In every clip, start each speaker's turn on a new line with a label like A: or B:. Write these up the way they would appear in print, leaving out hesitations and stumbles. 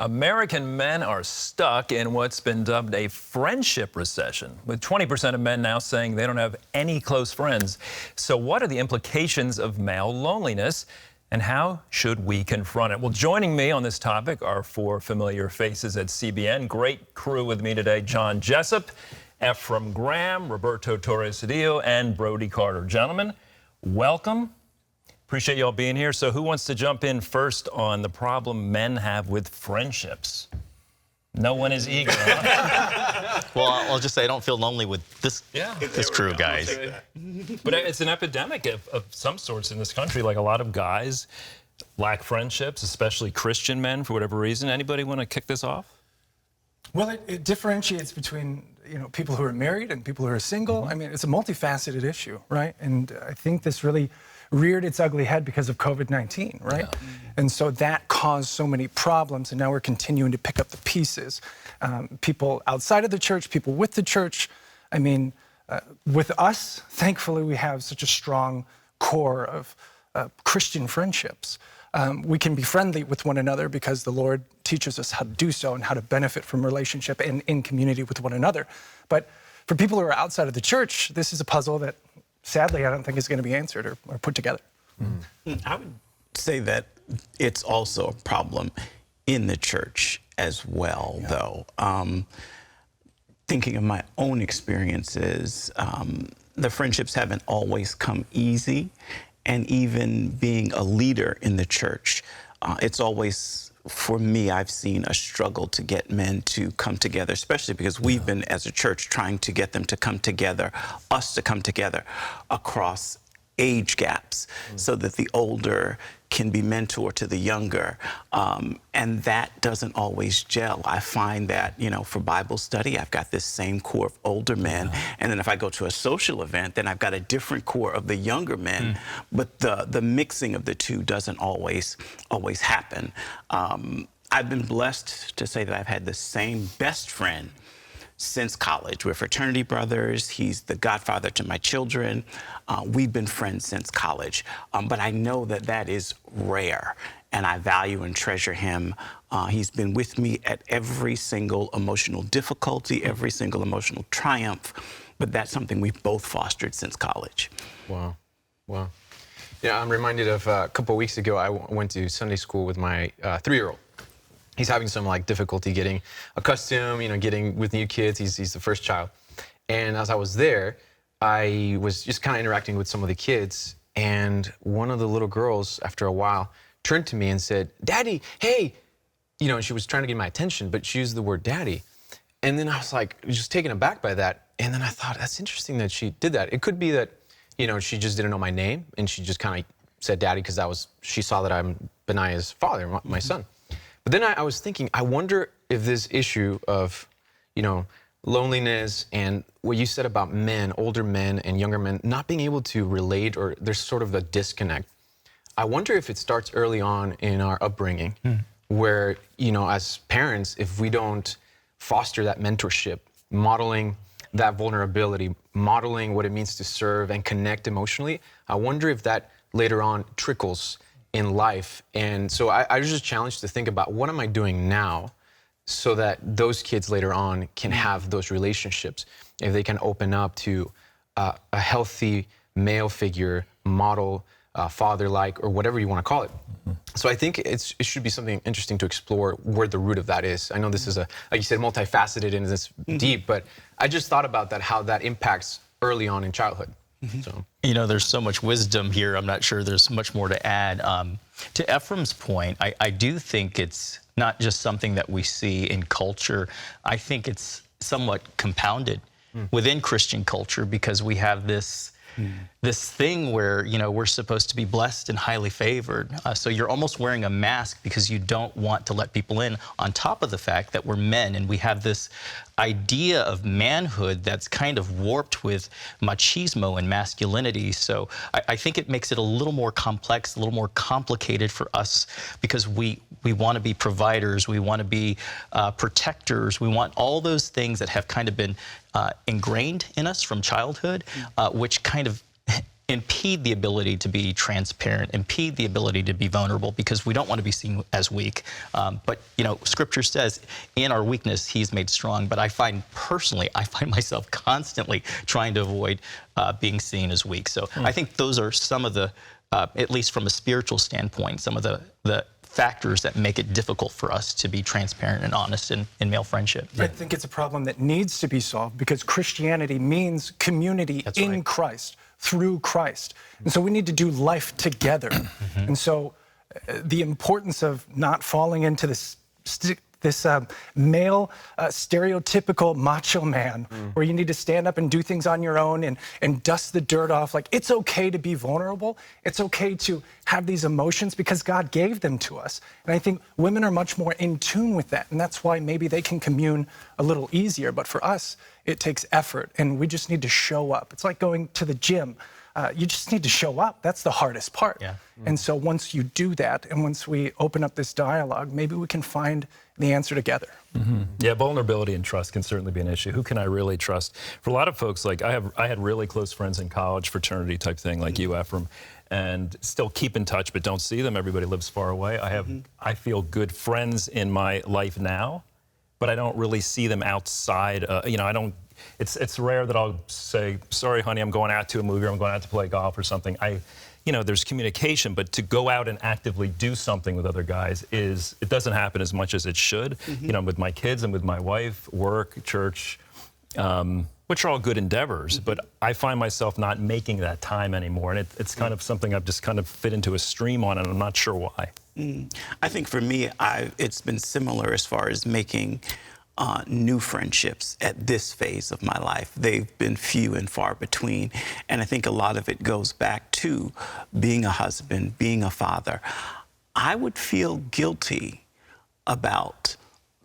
A: American men are stuck in what's been dubbed a friendship recession, with 20% of men now saying they don't have any close friends. So what are the implications of male loneliness, and how should we confront it? Well, joining me on this topic are four familiar faces at CBN. Great crew with me today: John Jessup, Efrem Graham, Roberto-Torres Cedillo, and Brody Carter. Gentlemen, welcome. Appreciate y'all being here. So who wants to jump in first on the problem men have with friendships? No one is eager, huh?
B: Well, I'll just say I don't feel lonely with this crew, guys.
A: But it's an epidemic of some sorts in this country. Like, a lot of guys lack friendships, especially Christian men, for whatever reason. Anybody want to kick this off?
C: Well, it differentiates between, people who are married and people who are single. I mean, it's a multifaceted issue, right? And I think this really reared its ugly head because of COVID-19, right? Yeah. And so that caused so many problems, and now we're continuing to pick up the pieces. People outside of the church, people with the church. I mean, with us, thankfully, we have such a strong core of Christian friendships. We can be friendly with one another because the Lord teaches us how to do so and how to benefit from relationship and in community with one another. But for people who are outside of the church, this is a puzzle that, sadly, I don't think is going to be answered or put together.
D: I would say that it's also a problem in the church as well, though. Thinking of my own experiences, the friendships haven't always come easy. And even being a leader in the church, it's always, for me, I've seen a struggle to get men to come together, especially because we've been, as a church, trying to get them to come together, us to come together across age gaps, so that the older can be mentor to the younger. And that doesn't always gel. I find that, for Bible study, I've got this same core of older men. And then if I go to a social event, then I've got a different core of the younger men. But the mixing of the two doesn't always happen. I've been blessed to say that I've had the same best friend since college. We're fraternity brothers. He's the godfather to my children. We've been friends since college. But I know that that is rare, and I value and treasure him. He's been with me at every single emotional difficulty, every single emotional triumph. But that's something we've both fostered since college.
E: Wow. Wow. Yeah, I'm reminded of a couple of weeks ago, I went to Sunday school with my 3-year-old. He's having some difficulty getting accustomed, getting with new kids. He's the first child. And as I was there, I was just kind of interacting with some of the kids. And one of the little girls, after a while, turned to me and said, "Daddy, hey." And she was trying to get my attention, but she used the word daddy. And then I was just taken aback by that. And then I thought, that's interesting that she did that. It could be that, she just didn't know my name, and she just kind of said daddy because she saw that I'm Benaya's father, my son. But then I was thinking, I wonder if this issue of, loneliness and what you said about men, older men and younger men, not being able to relate, or there's sort of a disconnect. I wonder if it starts early on in our upbringing, where, as parents, if we don't foster that mentorship, modeling that vulnerability, modeling what it means to serve and connect emotionally, I wonder if that later on trickles in life. And so I was just challenged to think about, what am I doing now so that those kids later on can have those relationships, if they can open up to a healthy male figure, model, father-like, or whatever you want to call it. So I think it should be something interesting to explore where the root of that is. I know this is like you said, multifaceted and this deep, but I just thought about that, how that impacts early on in childhood. So.
B: There's so much wisdom here. I'm not sure there's much more to add. To Efrem's point, I do think it's not just something that we see in culture. I think it's somewhat compounded within Christian culture, because we have this thing where, we're supposed to be blessed and highly favored. So you're almost wearing a mask because you don't want to let people in, on top of the fact that we're men, and we have this idea of manhood that's kind of warped with machismo and masculinity. So I think it makes it a little more complex, a little more complicated for us, because we want to be providers, we want to be protectors, we want all those things that have kind of been ingrained in us from childhood, which kind of impede the ability to be transparent, impede the ability to be vulnerable, because we don't want to be seen as weak. But Scripture says, in our weakness, He's made strong. But I find myself constantly trying to avoid being seen as weak. So I think those are some of the, at least from a spiritual standpoint, some of the factors that make it difficult for us to be transparent and honest in male friendship.
C: I think it's a problem that needs to be solved, because Christianity means community in Christ, through Christ. And so we need to do life together. And so the importance of not falling into this male stereotypical macho man where you need to stand up and do things on your own and dust the dirt off. Like, it's okay to be vulnerable. It's okay to have these emotions because God gave them to us. And I think women are much more in tune with that. And that's why maybe they can commune a little easier. But for us, it takes effort, and we just need to show up. It's like going to the gym. You just need to show up. That's the hardest part. Yeah. And so once you do that, and once we open up this dialogue, maybe we can find the answer together.
A: Yeah, vulnerability and trust can certainly be an issue. Who can I really trust? For a lot of folks, like I had really close friends in college, fraternity type thing, like you, Efrem, and still keep in touch, but don't see them. Everybody lives far away. I feel good friends in my life now, but I don't really see them outside. I don't. It's rare that I'll say, sorry, honey, I'm going out to a movie, or I'm going out to play golf or something. There's communication, but to go out and actively do something with other guys it doesn't happen as much as it should. With my kids and with my wife, work, church, which are all good endeavors, but I find myself not making that time anymore. And it's kind of something I've just kind of fit into a stream on, and I'm not sure why.
D: I think for me, it's been similar as far as making new friendships at this phase of my life. They've been few and far between. And I think a lot of it goes back to being a husband, being a father. I would feel guilty about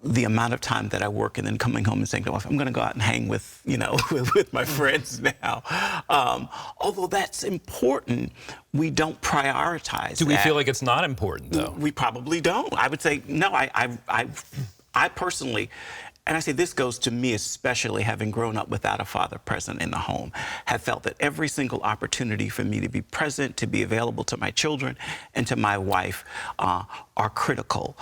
D: the amount of time that I work and then coming home and saying, "No, I'm going to go out and hang with, with my friends now." Although that's important, we don't prioritize.
A: Do we feel like it's not important, though?
D: We probably don't. I would say, no, I personally, and I say this goes to me especially, having grown up without a father present in the home, have felt that every single opportunity for me to be present, to be available to my children and to my wife are critical,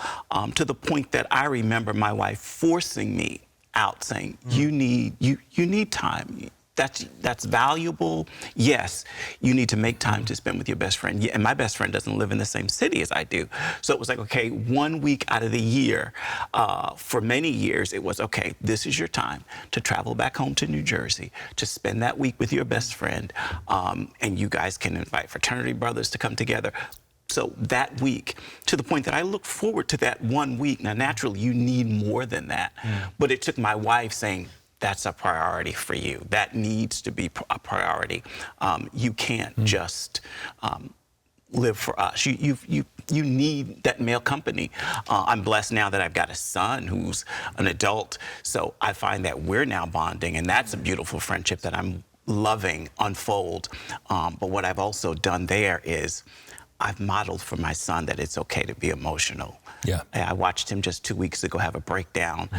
D: to the point that I remember my wife forcing me out, saying, you need time. That's valuable. Yes, you need to make time to spend with your best friend. And my best friend doesn't live in the same city as I do. So it was like, okay, 1 week out of the year, for many years, it was, okay, this is your time to travel back home to New Jersey, to spend that week with your best friend, and you guys can invite fraternity brothers to come together. So that week, to the point that I look forward to that 1 week. Now, naturally, you need more than that. But it took my wife saying, that's a priority for you. That needs to be a priority. You can't just live for us. You need that male company. I'm blessed now that I've got a son who's an adult, so I find that we're now bonding, and that's a beautiful friendship that I'm loving unfold. But what I've also done there is I've modeled for my son that it's okay to be emotional. Yeah. I watched him just 2 weeks ago have a breakdown.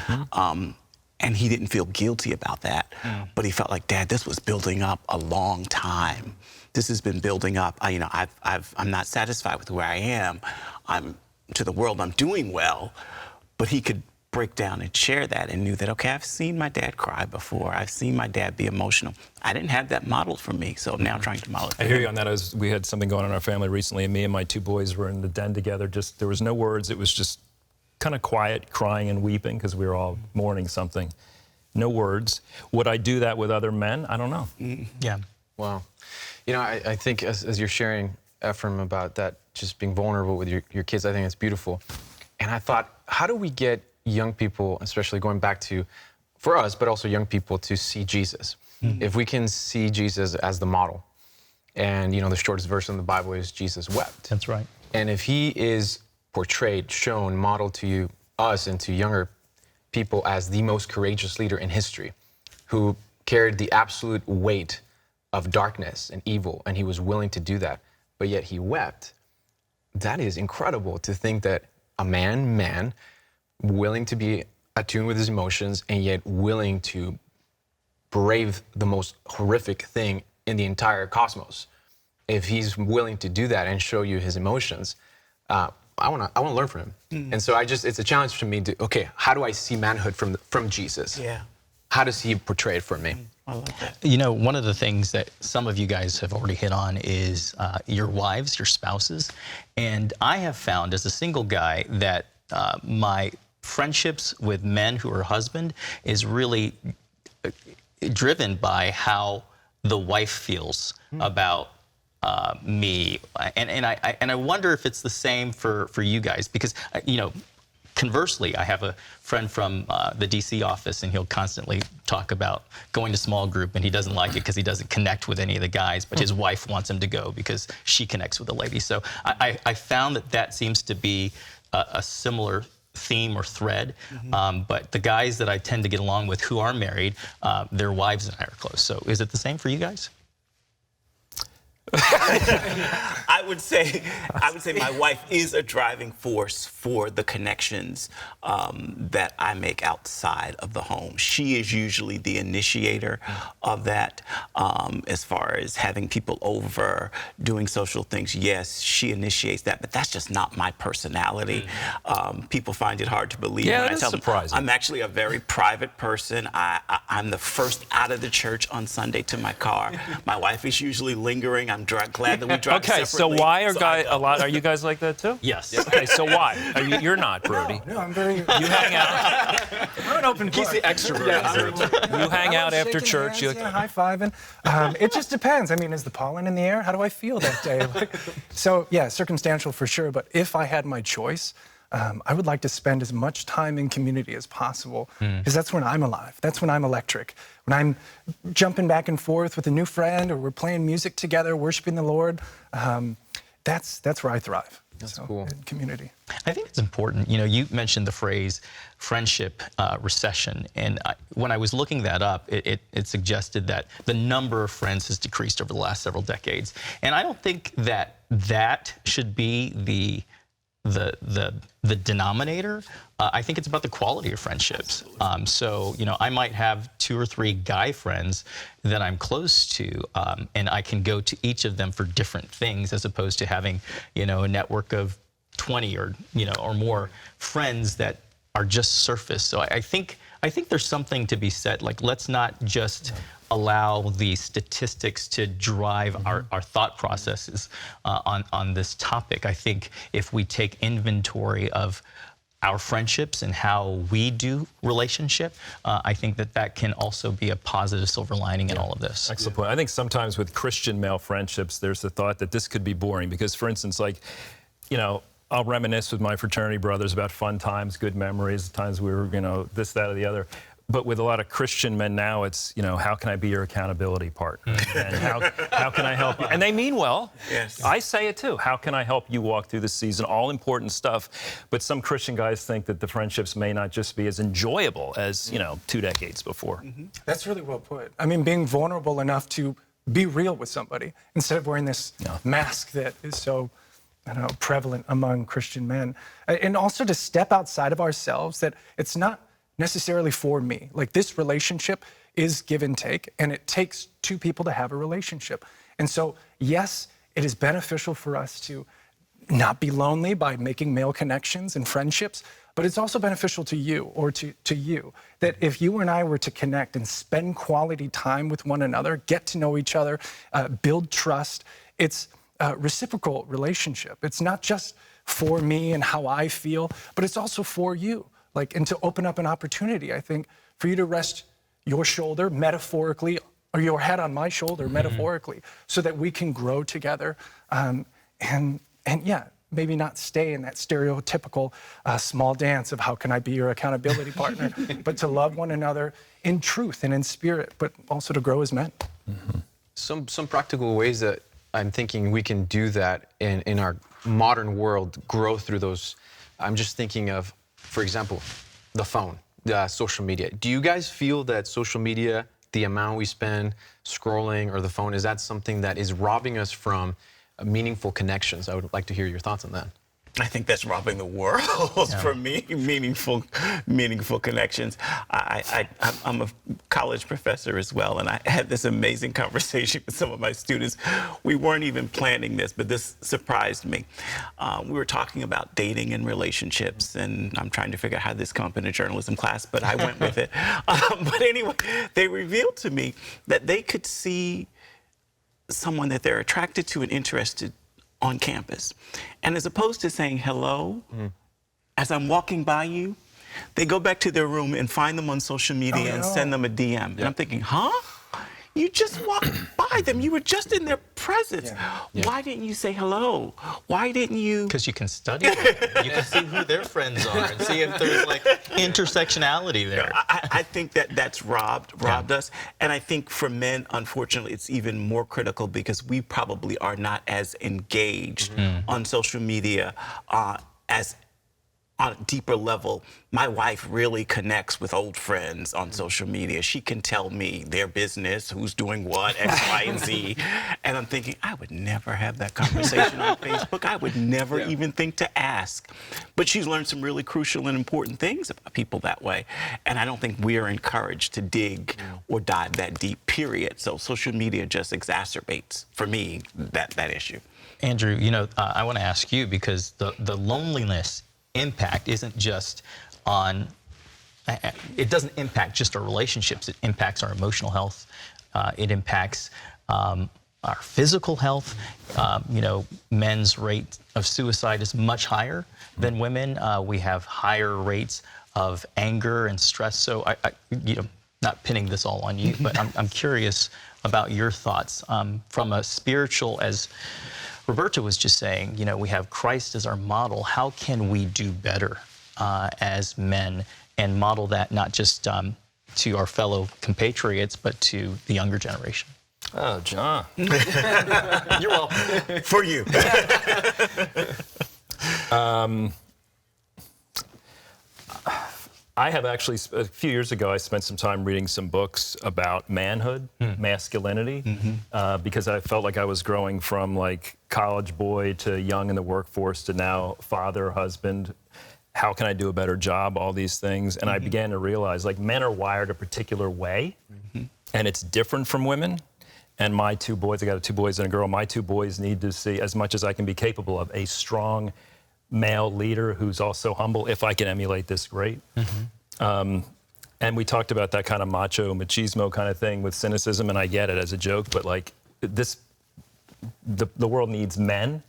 D: And he didn't feel guilty about that, but he felt like, Dad, this was building up a long time. This has been building up. I'm not satisfied with where I am. To the world, I'm doing well, but he could break down and share that and knew that, okay, I've seen my dad cry before. I've seen my dad be emotional. I didn't have that modeled for me, so now I'm trying to model it for
A: I hear you on that. We had something going on in our family recently, and me and my 2 boys were in the den together. There was no words. It was just kind of quiet, crying and weeping because we were all mourning something. No words. Would I do that with other men? I don't know.
B: Yeah.
E: Wow. I think as you're sharing, Efrem, about that, just being vulnerable with your kids, I think it's beautiful. And I thought, how do we get young people, especially going back to, for us, but also young people, to see Jesus? If we can see Jesus as the model, and the shortest verse in the Bible is Jesus wept.
B: That's right.
E: And if he is portrayed, shown, modeled to us and to younger people as the most courageous leader in history, who carried the absolute weight of darkness and evil, and he was willing to do that, but yet he wept. That is incredible, to think that a man, willing to be attuned with his emotions, and yet willing to brave the most horrific thing in the entire cosmos, if he's willing to do that and show you his emotions, I want to learn from him. And so it's a challenge for me to, okay, how do I see manhood from Jesus?
D: Yeah.
E: How does he portray it for me?
D: I love that.
B: You know, one of the things that some of you guys have already hit on is your wives, your spouses. And I have found as a single guy that my friendships with men who are husband is really driven by how the wife feels about me. And I wonder if it's the same for you guys, because, you know, conversely, I have a friend from the DC office, and he'll constantly talk about going to small group, and he doesn't like it because he doesn't connect with any of the guys, but his wife wants him to go because she connects with the ladies. So I found that seems to be a similar theme or thread, but the guys that I tend to get along with who are married, their wives and I are close. So is it the same for you guys?
D: I would say my wife is a driving force for the connections that I make outside of the home. She is usually the initiator of that. As far as having people over, doing social things, yes, she initiates that, but that's just not my personality. People find it hard to believe
A: Yeah,
D: when
A: it
D: I
A: is
D: tell them
A: surprising.
D: I'm actually a very private person. I'm the first out of the church on Sunday to my car. My wife is usually lingering. I'm glad that we drive
A: Okay, so
D: separately.
A: why are
D: I go.
A: are you guys like that too?
B: Yes.
A: Okay, so why? You're not, Brody.
C: No, I'm very.
A: You hang out.
C: I'm an open book.
E: He's the extrovert.
A: You hang out after
C: Shaking
A: church.
C: hands, high fiving. It just depends. I mean, is the pollen in the air? How do I feel that day? So yeah, circumstantial for sure. But if I had my choice, I would like to spend as much time in community as possible, because that's when I'm alive. That's when I'm electric. When I'm jumping back and forth with a new friend, or we're playing music together, worshiping the Lord, that's where I thrive.
E: That's cool.
C: In community.
B: I think it's important. You know, you mentioned the phrase friendship recession, and when I was looking that up, it suggested that the number of friends has decreased over the last several decades, and I don't think that should be the denominator. I think it's about the quality of friendships. So, you know, I might have 2 or 3 guy friends that I'm close to, and I can go to each of them for different things, as opposed to having, you know, a network of 20 or, you know, or more friends that are just surface. So I think there's something to be said. Like, let's not just allow the statistics to drive our thought processes on this topic. I think if we take inventory of our friendships and how we do relationship, I think that can also be a positive silver lining in all of this.
A: Excellent point. I think sometimes with Christian male friendships, there's the thought that this could be boring because, for instance, like, you know, I'll reminisce with my fraternity brothers about fun times, good memories, times we were, you know, this, that, or the other. But with a lot of Christian men now, it's, you know, how can I be your accountability partner? And how can I help you? And they mean well.
D: Yes.
A: I say it too. How can I help you walk through this season? All important stuff. But some Christian guys think that the friendships may not just be as enjoyable as, you know, 2 decades before.
C: That's really well put. I mean, being vulnerable enough to be real with somebody instead of wearing this mask that is so, I don't know, prevalent among Christian men. And also to step outside of ourselves, that it's not necessarily for me. Like, this relationship is give and take, and it takes 2 people to have a relationship. And so, yes, it is beneficial for us to not be lonely by making male connections and friendships, but it's also beneficial to you, or to you, that if you and I were to connect and spend quality time with one another, get to know each other, build trust, it's a reciprocal relationship. It's not just for me and how I feel, but it's also for you. Like, and to open up an opportunity, I think, for you to rest your shoulder metaphorically, or your head on my shoulder metaphorically, so that we can grow together, and yeah, maybe not stay in that stereotypical small dance of how can I be your accountability partner, but to love one another in truth and in spirit, but also to grow as men.
E: Some practical ways that I'm thinking we can do that in our modern world, grow through those. I'm just thinking of, for example, the phone, social media. Do you guys feel that social media, the amount we spend scrolling or the phone, is that something that is robbing us from meaningful connections? I would like to hear your thoughts on that.
D: I think that's robbing the world for me, meaningful connections. I'm a college professor as well, and I had this amazing conversation with some of my students. We weren't even planning this, but this surprised me. We were talking about dating and relationships, and I'm trying to figure out how this come up in a journalism class, but I went with it. But anyway, they revealed to me that they could see someone that they're attracted to and interested on campus. And as opposed to saying hello, as I'm walking by you, they go back to their room and find them on social media and send them a DM. And I'm thinking, huh? You just walked by them. You were just in their presence. Why didn't you say hello? Why didn't you?
B: Because you can study them. You can see who their friends are and see if there's like intersectionality there.
D: I think that's robbed us. And I think for men, unfortunately, it's even more critical because we probably are not as engaged on social media as on a deeper level. My wife really connects with old friends on social media. She can tell me their business, who's doing what, X, Y, and Z. And I'm thinking, I would never have that conversation on Facebook. I would never even think to ask. But she's learned some really crucial and important things about people that way. And I don't think we're encouraged to dig or dive that deep, period. So social media just exacerbates, for me, that issue.
B: Andrew, you know, I want to ask you, because the loneliness impact isn't just on, it doesn't impact just our relationships, it impacts our emotional health, it impacts our physical health. You know, men's rate of suicide is much higher than women. We have higher rates of anger and stress. So you know, not pinning this all on you, but I'm curious about your thoughts from a spiritual, as Roberto was just saying, you know, we have Christ as our model. How can we do better as men and model that not just to our fellow compatriots, but to the younger generation?
A: Oh, John.
B: You're welcome.
D: For you.
A: I have actually, a few years ago, I spent some time reading some books about manhood, masculinity, because I felt like I was growing from like college boy to young in the workforce to now father, husband. How can I do a better job? All these things. And I began to realize like men are wired a particular way, and it's different from women. And my two boys, I got 2 boys and a girl, my 2 boys need to see, as much as I can be capable of, a strong male leader who's also humble. If I can emulate this, great. And we talked about that kind of macho, machismo kind of thing with cynicism, and I get it as a joke, but like this, the world needs men,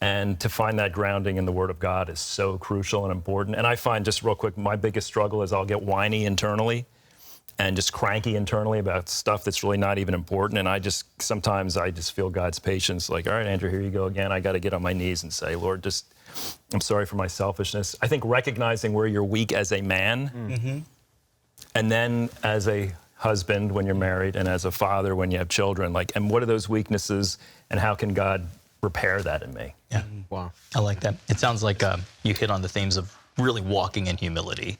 A: and to find that grounding in the Word of God is so crucial and important. And I find, just real quick, my biggest struggle is I'll get whiny internally and just cranky internally about stuff that's really not even important. And sometimes I just feel God's patience, like, all right, Andrew, here you go again. I got to get on my knees and say, Lord, I'm sorry for my selfishness. I think recognizing where you're weak as a man, and then as a husband when you're married, and as a father when you have children, like, and what are those weaknesses, and how can God repair that in me?
B: Yeah.
E: Wow.
B: I like that. It sounds like you hit on the themes of really walking in humility.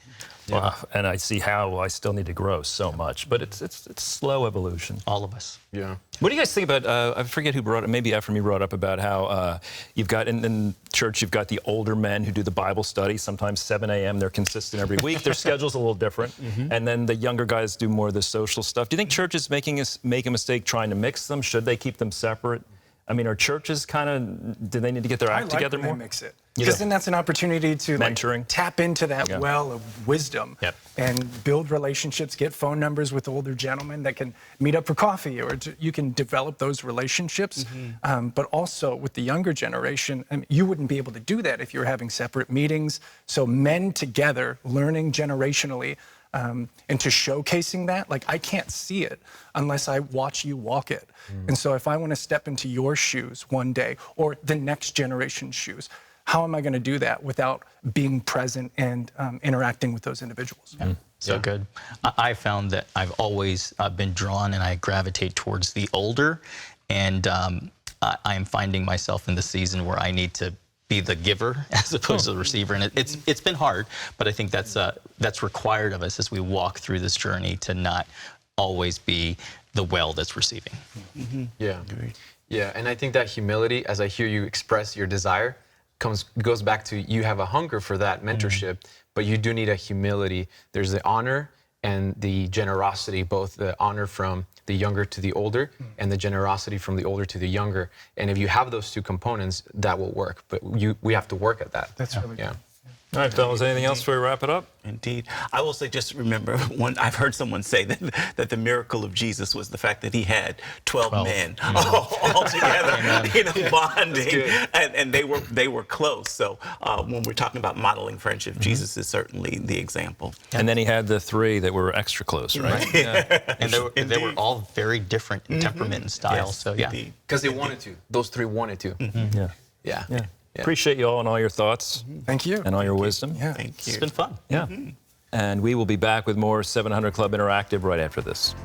A: And I see how I still need to grow so much, but it's slow evolution.
B: All of us.
E: Yeah.
A: What do you guys think about, I forget who brought it, maybe Efrem, you brought up about how you've got, in church, you've got the older men who do the Bible study, sometimes 7 a.m., they're consistent every week, their schedule's a little different, and then the younger guys do more of the social stuff. Do you think churches make a mistake trying to mix them? Should they keep them separate? I mean, are churches do they need to get their act together more?
C: I mix it. Because then that's an opportunity to
A: mentoring,
C: tap into that well of wisdom and build relationships, get phone numbers with older gentlemen that can meet up for coffee, or you can develop those relationships. But also with the younger generation, I mean, you wouldn't be able to do that if you were having separate meetings. So men together, learning generationally, and to showcasing that, like, I can't see it unless I watch you walk it. And so if I want to step into your shoes one day, or the next generation's shoes, how am I going to do that without being present and interacting with those individuals?
B: So good. I found that I've always been drawn, and I gravitate towards the older, and I am finding myself in the season where I need to be the giver as opposed to the receiver, and it's been hard, but I think that's required of us as we walk through this journey, to not always be the well that's receiving.
E: Yeah. Yeah, and I think that humility, as I hear you express your desire, goes back to you have a hunger for that mentorship, but you do need a humility. There's the honor and the generosity, both the honor from the younger to the older and the generosity from the older to the younger. And if you have those two components, that will work. But we have to work at that.
C: That's really good.
A: All right, fellas, anything else before we wrap it up?
D: Indeed. I will say, just remember, I've heard someone say that the miracle of Jesus was the fact that he had 12 men all together, bonding, and they were close. So when we're talking about modeling friendship, Jesus is certainly the example.
A: And then he had the 3 that were extra close, right? Yeah.
B: And they were all very different in temperament and style.
D: Yes,
B: So yeah.
E: Because they wanted to. Those 3 wanted to.
A: Yeah.
E: Yeah.
A: Yeah. Appreciate you all and all your thoughts
C: Thank you.
A: and all your wisdom.
C: Yeah.
D: Thank you.
B: It's been fun.
A: Yeah. And we will be back with more 700 Club Interactive right after this.